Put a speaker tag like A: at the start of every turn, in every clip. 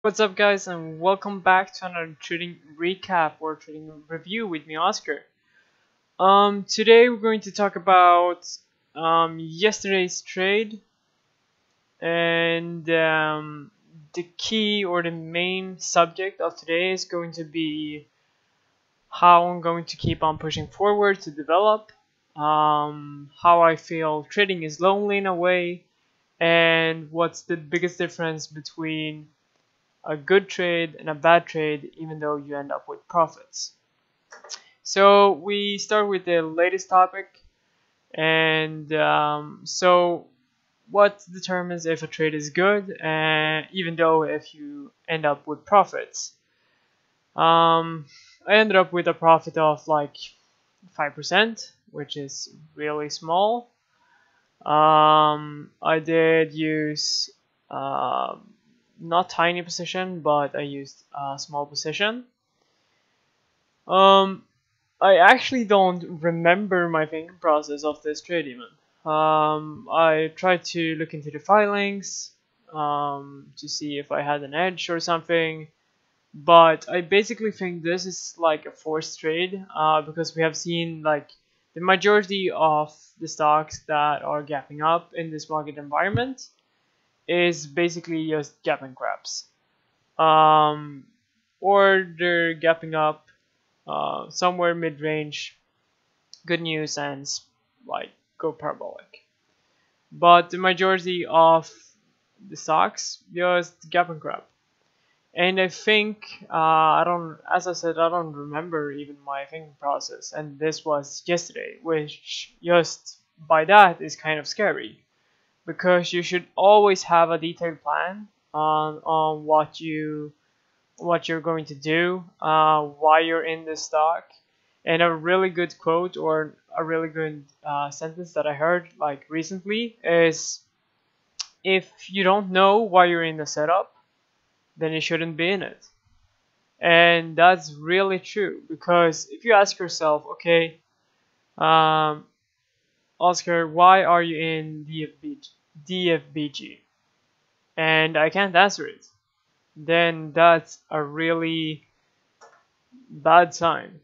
A: What's up, guys, and welcome back to another trading recap or trading review with me, Oscar. Today we're going to talk about yesterday's trade and the key or the main subject of today is going to be how I'm going to keep on pushing forward to develop, how I feel trading is lonely in a way, and what's the biggest difference between a good trade and a bad trade, even though you end up with profits. So we start with the latest topic, and what determines if a trade is good, and even though if you end up with profits. I ended up with a profit of like 5%, which is really small. I did use not tiny position, but I used a small position. Um, I actually don't remember my thinking process of this trade even. I tried to look into the filings to see if I had an edge or something, but I basically think this is like a forced trade because we have seen like the majority of the stocks that are gapping up in this market environment is basically just gap and grabs. Um, or they're gapping up somewhere mid-range, good news, and like go parabolic. But the majority of the stocks just gap and grab. And I think I don't, as I said, I don't remember even my thinking process, and this was yesterday, which just by that is kind of scary because you should always have a detailed plan on what you're going to do, why you're in this stock, and a really good quote or a really good sentence that I heard like recently is if you don't know why you're in the setup, then you shouldn't be in it. And that's really true because if you ask yourself, okay, um, Oscar, why are you in DFBG? And I can't answer it, then that's a really bad sign.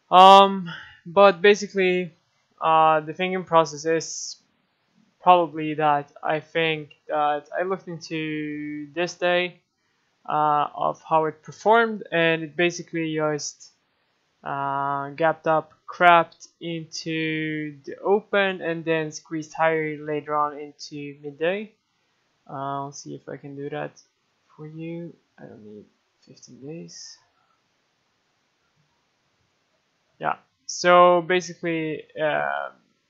A: Um, but basically, the thinking process is probably that I think that I looked into this day of how it performed, and it basically just gapped up, crapped into the open, and then squeezed higher later on into midday. I'll see if I can do that for you. I don't need 15 days. Yeah. So basically,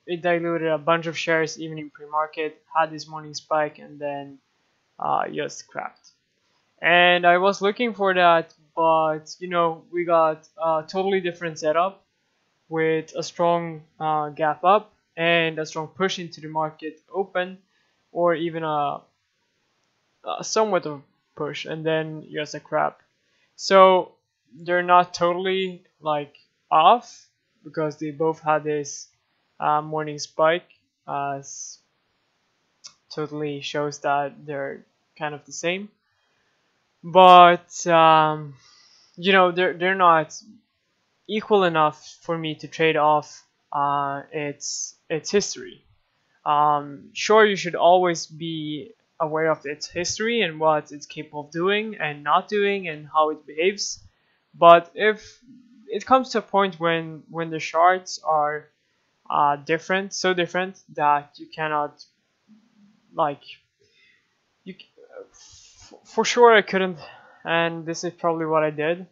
A: it diluted a bunch of shares even in pre-market, had this morning spike, and then just crapped. And I was looking for that, but we got a totally different setup with a strong gap up and a strong push into the market open, or even a somewhat of push, and then just a crap. So they're not totally like off because they both had this morning spike. As totally shows that they're kind of the same, but they're not equal enough for me to trade off its history. Sure, you should always be aware of its history and what it's capable of doing and not doing and how it behaves. But if it comes to a point when the charts are different, so different that you cannot like you for sure I couldn't, and this is probably what I did.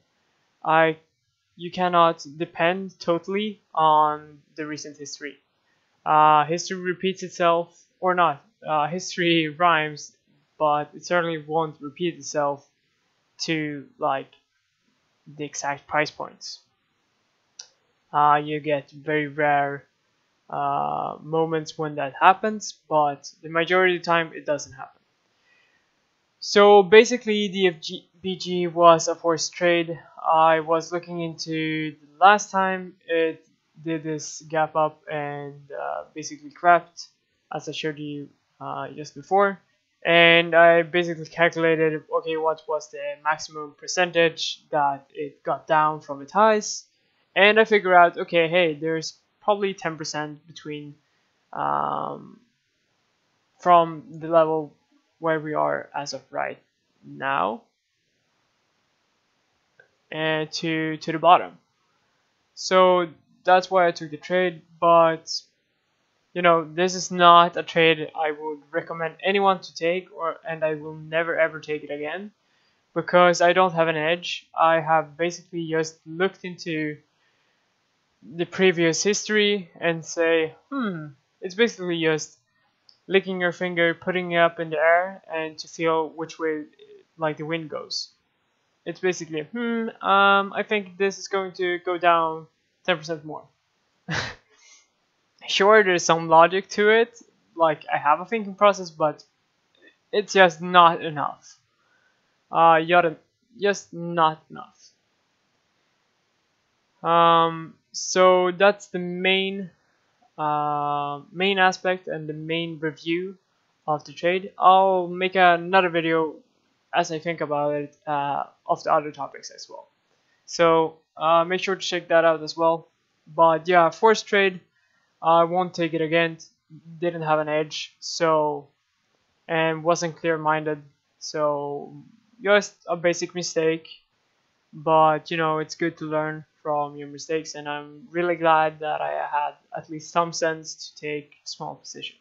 A: I You cannot depend totally on the recent history. History repeats itself or not. History rhymes, but it certainly won't repeat itself to like the exact price points. You get very rare moments when that happens, but the majority of the time it doesn't happen. So basically, the FBG was a forced trade. I was looking into the last time it did this gap up and basically crapped, as I showed you just before. and I basically calculated, okay, what was the maximum percentage that it got down from its highs, and I figure out, okay, hey, there's probably 10% between um, from the level where we are as of right now and to the bottom. So that's why I took the trade, but this is not a trade I would recommend anyone to take, and I will never ever take it again because I don't have an edge. I have basically just looked into the previous history and say, it's basically just licking your finger, putting it up in the air, and to feel which way like the wind goes. It's basically, I think this is going to go down 10% more. Sure, there's some logic to it, like I have a thinking process, but it's just not enough. Just not enough. So that's the main aspect and the main review of the trade. I'll make another video as I think about it of the other topics as well. So make sure to check that out as well. But yeah, forced trade, I won't take it again. Didn't have an edge, so and wasn't clear-minded. So just a basic mistake, but it's good to learn from your mistakes, and I'm really glad that I had at least some sense to take small positions.